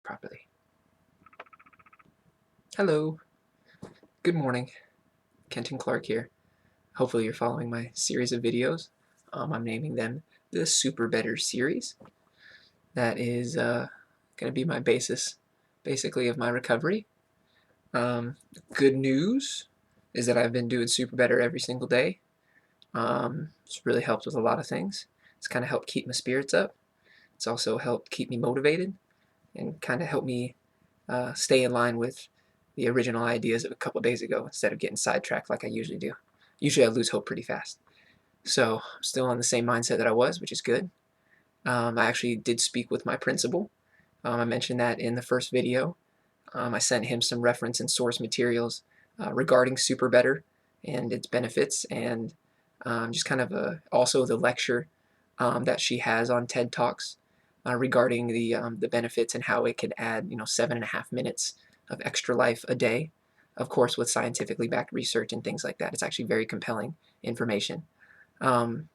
properly. Hello, good morning. Kenton Clark here. Hopefully you're following my series of videos. I'm naming them the SuperBetter series. That is going to be my basis, basically, of my recovery. Good news is that I've been doing SuperBetter every single day. It's really helped with a lot of things. It's kind of helped keep my spirits up. It's also helped keep me motivated and kind of helped me stay in line with the original ideas of a couple days ago instead of getting sidetracked like I usually do. Usually I lose hope pretty fast. So I'm still on the same mindset that I was, which is good. I actually did speak with my principal. I mentioned that in the first video. I sent him some reference and source materials regarding SuperBetter and its benefits, and just kind of also the lecture that she has on TED Talks regarding the benefits and how it could add 7.5 minutes of extra life a day, of course with scientifically backed research and things like that. It's actually very compelling information. The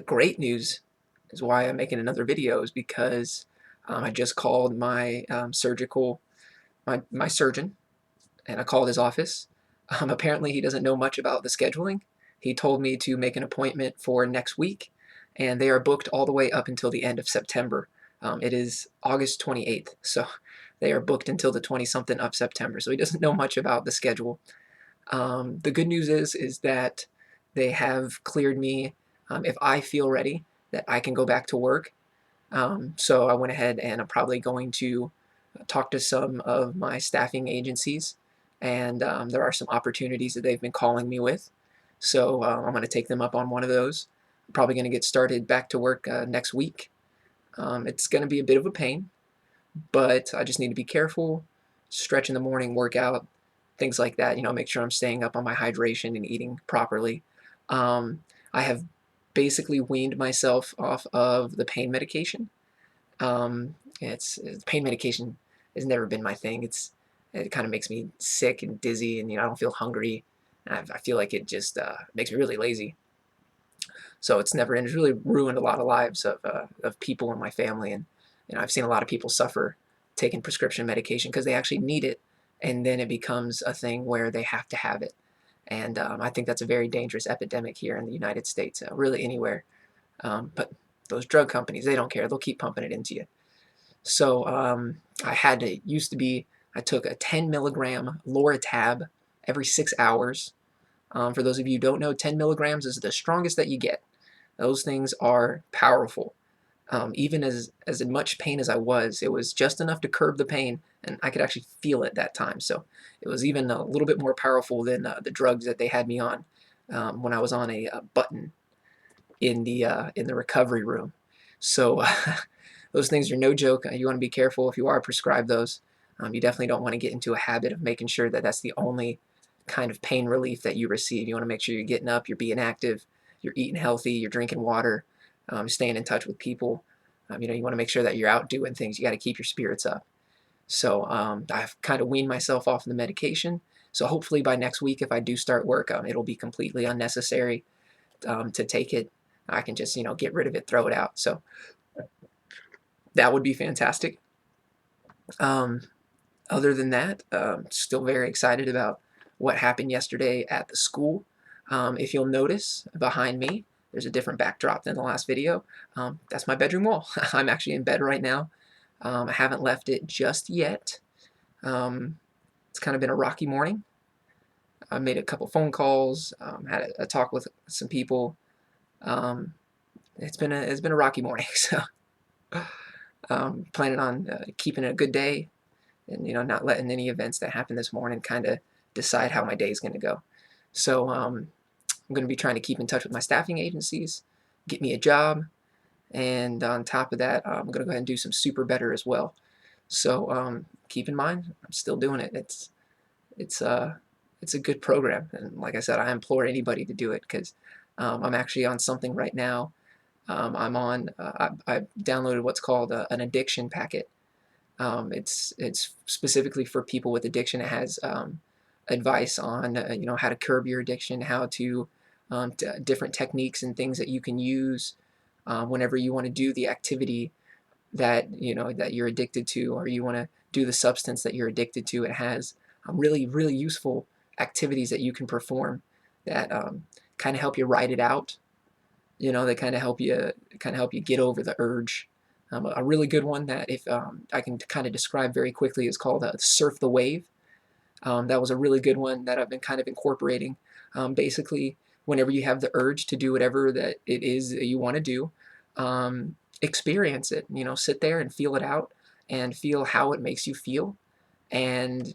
great news is why I'm making another video is because I just called my my surgeon, and I called his office. Apparently he doesn't know much about the scheduling. He told me to make an appointment for next week, and they are booked all the way up until the end of September. It is August 28th, so they are booked until the 20-something of September, so he doesn't know much about the schedule. The good news is that they have cleared me if I feel ready, that I can go back to work. So I went ahead and I'm probably going to talk to some of my staffing agencies, and there are some opportunities that they've been calling me with. So I'm going to take them up on one of those. I'm probably going to get started back to work next week. It's going to be a bit of a pain, but I just need to be careful, stretch in the morning, work out, things like that. Make sure I'm staying up on my hydration and eating properly. I have basically weaned myself off of the pain medication. It's pain medication has never been my thing. It kind of makes me sick and dizzy, and I don't feel hungry. And I feel like it just makes me really lazy. So it's really ruined a lot of lives of people in my family, and I've seen a lot of people suffer taking prescription medication because they actually need it, and then it becomes a thing where they have to have it. And I think that's a very dangerous epidemic here in the United States, really anywhere. But those drug companies, they don't care. They'll keep pumping it into you. So I took a 10 milligram Loratab every 6 hours. For those of you who don't know, 10 milligrams is the strongest that you get. Those things are powerful. Even as much pain as I was, it was just enough to curb the pain, and I could actually feel it that time. So it was even a little bit more powerful than the drugs that they had me on when I was on a button in the recovery room. So those things are no joke. You want to be careful if you are prescribed those. You definitely don't want to get into a habit of making sure that that's the only kind of pain relief that you receive. You want to make sure you're getting up, you're being active, you're eating healthy, you're drinking water, staying in touch with people. You want to make sure that you're out doing things. You got to keep your spirits up. So I've kind of weaned myself off the medication. So hopefully by next week, if I do start work, it'll be completely unnecessary to take it. I can just, get rid of it, throw it out. So that would be fantastic. Other than that, still very excited about what happened yesterday at the school. If you'll notice behind me, there's a different backdrop than the last video. That's my bedroom wall. I'm actually in bed right now. I haven't left it just yet. It's kind of been a rocky morning. I made a couple phone calls, had a talk with some people. It's been a rocky morning, so planning on keeping it a good day, and not letting any events that happened this morning kind of decide how my day is going to go. So I'm going to be trying to keep in touch with my staffing agencies, get me a job, and on top of that, I'm going to go ahead and do some SuperBetter as well. So keep in mind, I'm still doing it. It's a good program, and like I said, I implore anybody to do it because I'm actually on something right now. I downloaded what's called an addiction packet. It's specifically for people with addiction. It has advice on how to curb your addiction, how to different techniques and things that you can use whenever you want to do the activity that that you're addicted to, or you want to do the substance that you're addicted to, it has really, really useful activities that you can perform that kind of help you ride it out. They kind of help you get over the urge. A really good one that if I can kind of describe very quickly is called Surf the Wave. That was a really good one that I've been kind of incorporating. Basically, whenever you have the urge to do whatever that it is that you want to do, experience it. Sit there and feel it out and feel how it makes you feel. And,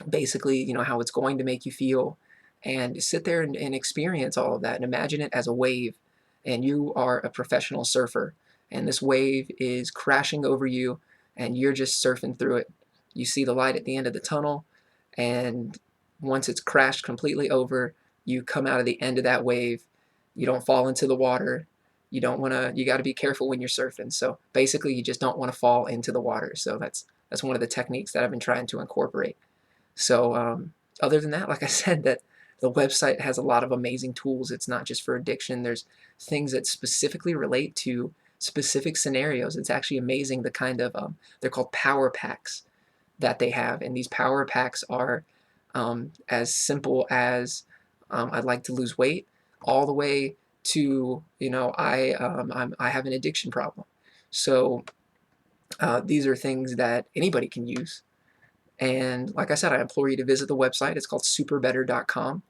basically, how it's going to make you feel. And sit there and experience all of that and imagine it as a wave. And you are a professional surfer. And this wave is crashing over you, and you're just surfing through it. You see the light at the end of the tunnel, and once it's crashed completely over, you come out of the end of that wave. You don't fall into the water. You got to be careful when you're surfing. So basically, you just don't want to fall into the water. So that's one of the techniques that I've been trying to incorporate. So other than that, like I said, that the website has a lot of amazing tools. It's not just for addiction. There's things that specifically relate to specific scenarios. It's actually amazing the kind of they're called power packs that they have, and these power packs are as simple as I'd like to lose weight, all the way to I have an addiction problem. So these are things that anybody can use. And like I said, I implore you to visit the website. It's called SuperBetter.com.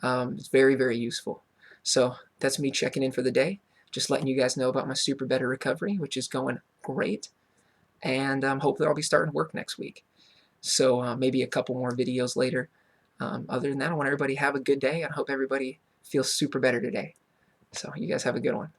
It's very, very useful. So that's me checking in for the day. Just letting you guys know about my SuperBetter Recovery, which is going great. And hopefully I'll be starting work next week. So maybe a couple more videos later. Other than that, I want everybody to have a good day, and I hope everybody feels super better today. So you guys have a good one.